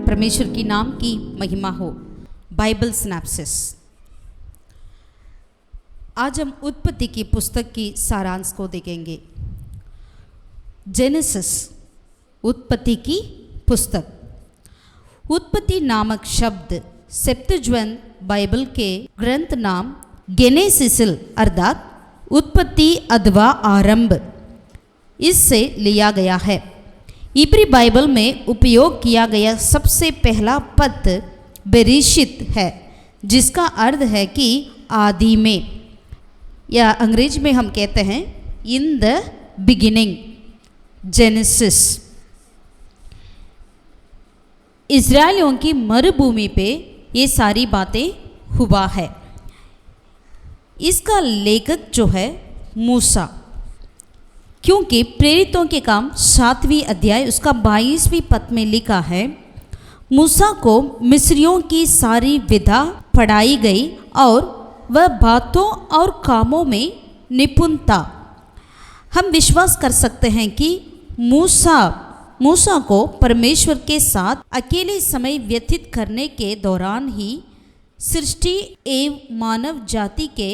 परमेश्वर की नाम की महिमा हो। Bible synopsis. आज हम उत्पत्ति की पुस्तक की सारांश को देखेंगे। जेनेसिस, उत्पत्ति की पुस्तक। उत्पत्ति नामक शब्द सेप्तुअजिंट बाइबल के ग्रंथ नाम गेनेसिस अर्थात उत्पत्ति अथवा आरंभ इससे लिया गया है। इब्री बाइबल में उपयोग किया गया सबसे पहला पद बेरिशित है, जिसका अर्थ है कि आदि में, या अंग्रेजी में हम कहते हैं इन द बिगिनिंग, जेनेसिस। इज़राइलियों की मरुभूमि पे ये सारी बातें हुआ है। इसका लेखक जो है मूसा, क्योंकि प्रेरितों के काम 7वीं अध्याय उसका 22वीं पद में लिखा है, मूसा को मिस्रियों की सारी विधा पढ़ाई गई और वह बातों और कामों में निपुण था। हम विश्वास कर सकते हैं कि मूसा को परमेश्वर के साथ अकेले समय व्यतीत करने के दौरान ही सृष्टि एवं मानव जाति के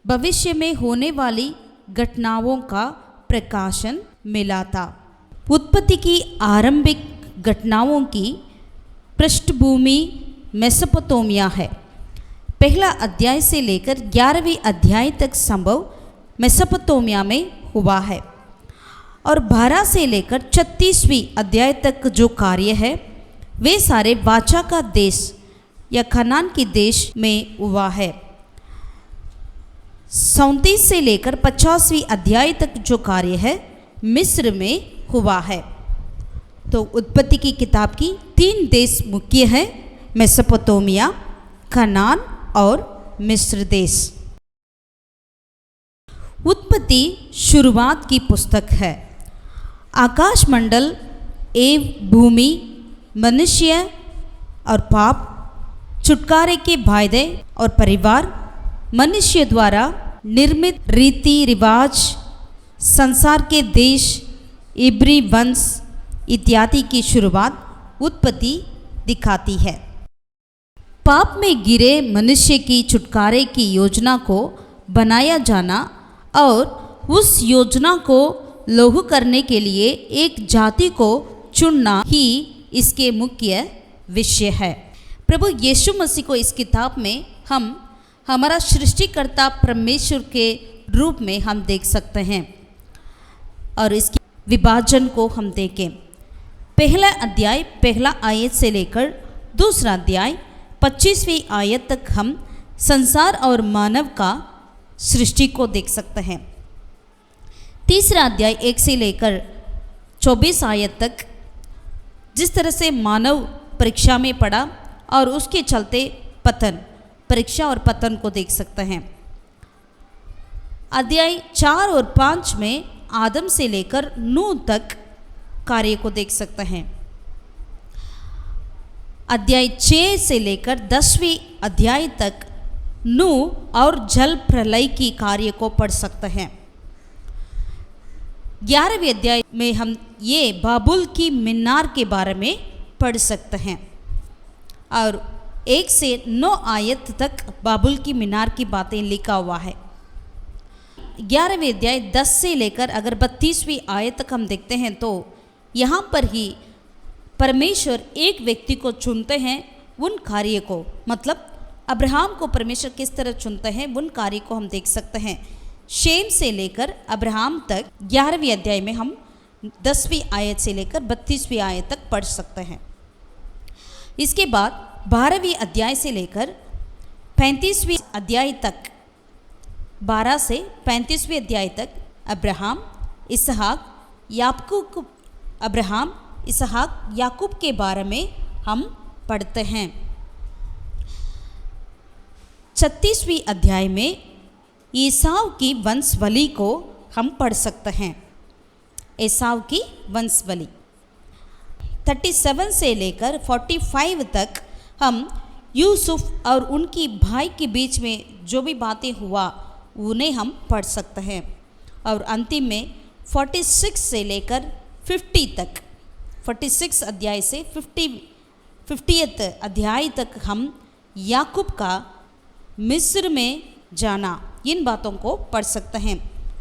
भविष्य में होने वाली घटनाओं का प्रकाशन मिला था। उत्पत्ति की आरंभिक घटनाओं की पृष्ठभूमि मेसोपोटामिया है। पहला अध्याय से लेकर 11वीं अध्याय तक संभव मेसोपोटामिया में हुआ है और 12 से लेकर 36वीं अध्याय तक जो कार्य है वे सारे वाचा का देश या कनान के देश में हुआ है। 37 से लेकर 50वीं अध्याय तक जो कार्य है मिस्र में हुआ है। तो उत्पत्ति की किताब की 3 देश मुख्य हैं, मेसोपोटामिया, कनान और मिस्र देश। उत्पत्ति शुरुआत की पुस्तक है। आकाश मंडल एवं भूमि, मनुष्य और पाप, छुटकारे के वायदे और परिवार, मनुष्य द्वारा निर्मित रीति रिवाज, संसार के देश, इब्री वंश इत्यादि की शुरुआत उत्पत्ति दिखाती है। पाप में गिरे मनुष्य की छुटकारे की योजना को बनाया जाना और उस योजना को लागू करने के लिए एक जाति को चुनना ही इसके मुख्य विषय है। प्रभु यीशु मसीह को इस किताब में हम हमारा सृष्टिकर्ता परमेश्वर के रूप में हम देख सकते हैं और इसके विभाजन को हम देखें। पहला अध्याय पहला आयत से लेकर दूसरा अध्याय 25वीं आयत तक हम संसार और मानव का सृष्टि को देख सकते हैं। तीसरा अध्याय 1 से लेकर 24 आयत तक जिस तरह से मानव परीक्षा में पड़ा और उसके चलते परीक्षा और पतन को देख सकते हैं। अध्याय 4 और 5 में आदम से लेकर नूह तक कार्य को देख सकते हैं। अध्याय 6 से लेकर 10वीं अध्याय तक नूह और जल प्रलय की कार्य को पढ़ सकते हैं। 11वें अध्याय में हम ये बाबुल की मीनार के बारे में पढ़ सकते हैं और 1 से 9 आयत तक बाबुल की मीनार की बातें लिखा हुआ है। 11वें अध्याय 10 से लेकर अगर 32वीं आयत तक हम देखते हैं तो यहाँ पर ही परमेश्वर एक व्यक्ति को चुनते हैं, उन कार्य को, मतलब अब्राहम को परमेश्वर किस तरह चुनते हैं उन कार्य को हम देख सकते हैं। शेम से लेकर अब्राहम तक 11वीं अध्याय में हम 10वीं आयत से लेकर 32वीं आयत तक पढ़ सकते हैं। इसके बाद 12वीं अध्याय से लेकर 35वीं अध्याय तक, 12 से 35वीं अध्याय तक अब्राहम, इसहाक, याकूब के बारे में हम पढ़ते हैं। 36वीं अध्याय में एसाव की वंशवली को हम पढ़ सकते हैं। एसाव की वंशवली 37 से लेकर 45 तक हम यूसुफ और उनकी भाई के बीच में जो भी बातें हुआ उन्हें हम पढ़ सकते हैं। और अंतिम में 46 से लेकर 50 तक, 46 अध्याय से 50th अध्याय तक हम याकूब का मिस्र में जाना इन बातों को पढ़ सकते हैं।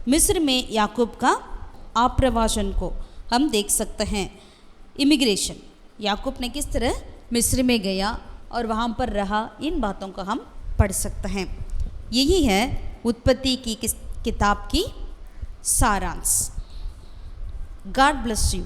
मिस्र में याकूब का आप्रवासन को हम देख सकते हैं। इमिग्रेशन, याकूब ने किस तरह मिस्र में गया और वहाँ पर रहा, इन बातों को हम पढ़ सकते हैं। यही है उत्पत्ति की किताब की सारांश। God bless you.